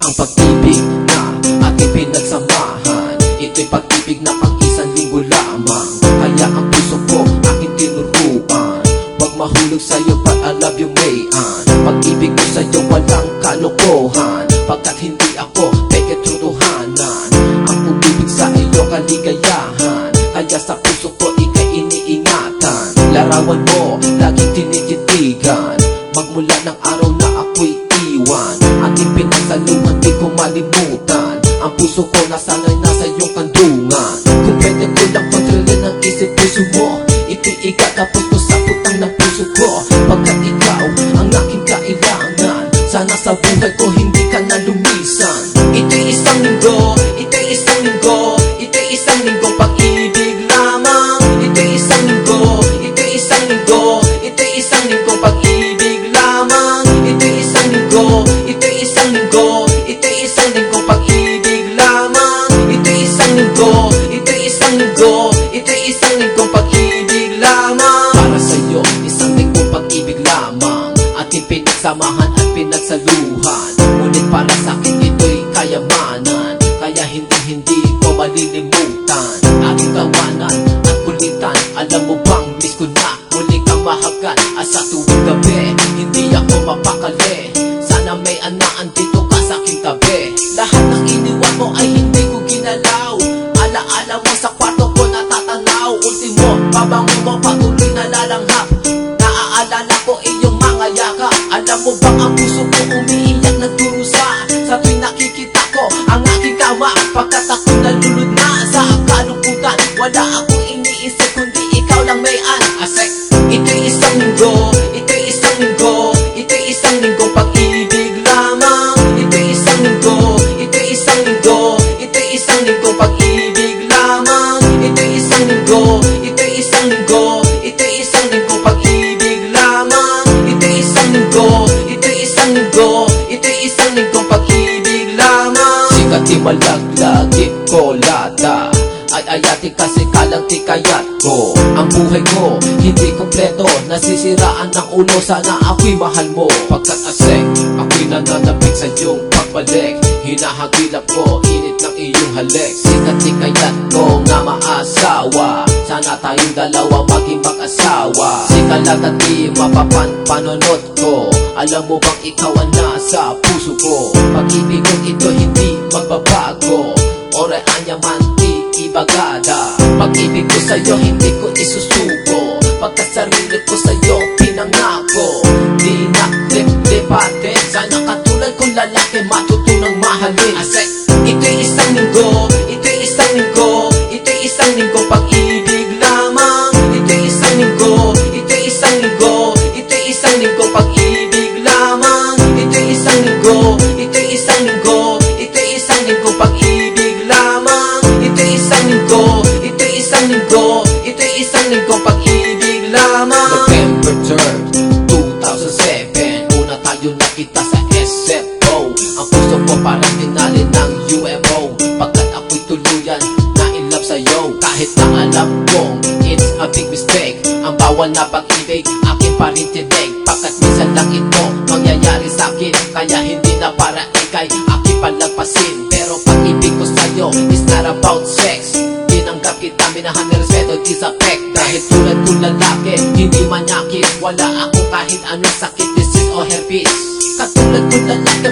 Ang pag-ibig na ating pinagsamahan, ito'y pag-ibig na pang isang linggo lamang. Kaya ang puso ko aking tinuruan, huwag mahulog sa'yo but I love you mayan. Pag-ibig ko sa'yo walang kalokohan, pagkat hindi ako peke totohanan. Ang umibig sa iyo kaligayahan, kaya sa puso ko ika'y iniingatan. Larawan mo laging tinititigan, magmula ng araw na ako'y iwan. Ating pinagsaluhan di ko malimutan, ang puso ko nasanay nasa iyong kandungan. Kung pwede ko lang kontrolin ang isip puso mo, ito'y ikatapos ko sa putang ng puso ko. Pagkat ikaw ang aking kailangan, sana sa buhay ko hindi ka na lumisan. Ito'y isang linggo, ito'y isang linggo, ito'y isang linggong pag-ibig lamang. Ito'y isang linggo, ito'y isang linggo, ito'y isang linggong pag-ibig lamang. Ito'y isang linggo, ito'y isang linggo, ito'y isang linggong pag-ibig lamang. Ito'y isang linggo, ito'y isang linggo, ito'y isang linggong pag-ibig lamang. Para sa'yo, isang linggong pag-ibig lamang, ating pinagsamahan at pinagsaluhan. Ngunit para sa'kin ito'y kayamanan, kaya hindi ko malilimutan. Aking tawanan at kulitan, alam mo bang miss ko na muli kang mahagan. At sa tuwing gabi, hindi ako mapakali, sana may anaan dito ka sa'king tabi. Lahat ng iniwan mo ay hindi ko ginalaw, alaala mo sa kwarto ko natatanaw. Ultimo, pabango mo patuloy na lalanghap, naaalala ko iyong mga yakap. Alam mo bang ang puso ko umiiyak na durusa sa tuwing nakikita ko ang aking kama, pagkat ako nalulod na sa kalungkutan. Wala akong iniisip kundi ikaw lang mayan. Asek, ito'y isang linggo, ito'y isang linggo, ito'y isang linggong pag-ibig lamang. Ito'y isang linggo, ito'y isang linggo, ito'y isang linggong pag-ibig lamang. Ito'y isang linggo, ito'y isang linggo, ito'y isang linggong pag-ibig lamang. Ito'y isang linggo, ito'y isang linggo, ito'y isang linggong pag-ibig lamang. Sikat di malaglagi ko lata, ay ayati kasi kalang tikayat ko. Ang buhay ko hindi kompleto, nasisiraan ng ulo, sana ako'y mahal mo. Pagkat asek, ako'y nananapig sa iyong pagbalik, hinahagilap ko init ng iyong halik. Sikat tikayat ko nga maasawa, sana tayong dalawa maging mag-asawa. Sikalat at di mapapanpanunod ko, alam mo bang ikaw ang nasa puso ko. Pag-ibig kong ito hindi magbabago, ore anya man di ibagada. Pag-ibig ko sa'yo hindi ko isusuko, pagkat sarili ko sa'yo pinangako. Di na lip-lipatin, sana katulad kong lalaki matutunang mahalin. Asek, ito'y isang linggo, ito'y isang linggo, ito'y isang linggong pag-ibig lamang. Ito'y isang linggo, ito'y isang linggo, ito'y isang linggong pag-ibig lamang. Ito'y isang linggo, ito'y isang linggo, ito'y isang linggong pag-ibig lamang. Ito'y isang linggo, ito'y isang linggo, ito'y isang linggong pag-ibig lamang. November 3rd, 2007, una tayo nakita sa SFO. Ang puso ko parang tinalin ng UFO, pagkat ako'y tuluyan na in love sa'yo. Kahit na alam kong it's a big mistake, ang bawal na pag-ibig akin pa rin tinig. Pagkat minsan lang ito mangyayari sa'kin, kaya hindi na para ikay akin palagpasin. Pero pag-ibig ko sa'yo is not about sex, tinanggap kita, minahan, respeto, di sa pek. Dahil tulad kong lalaki, hindi manyakit, wala akong kahit anong sakit, disease o herpes. Katulad kong lalaki,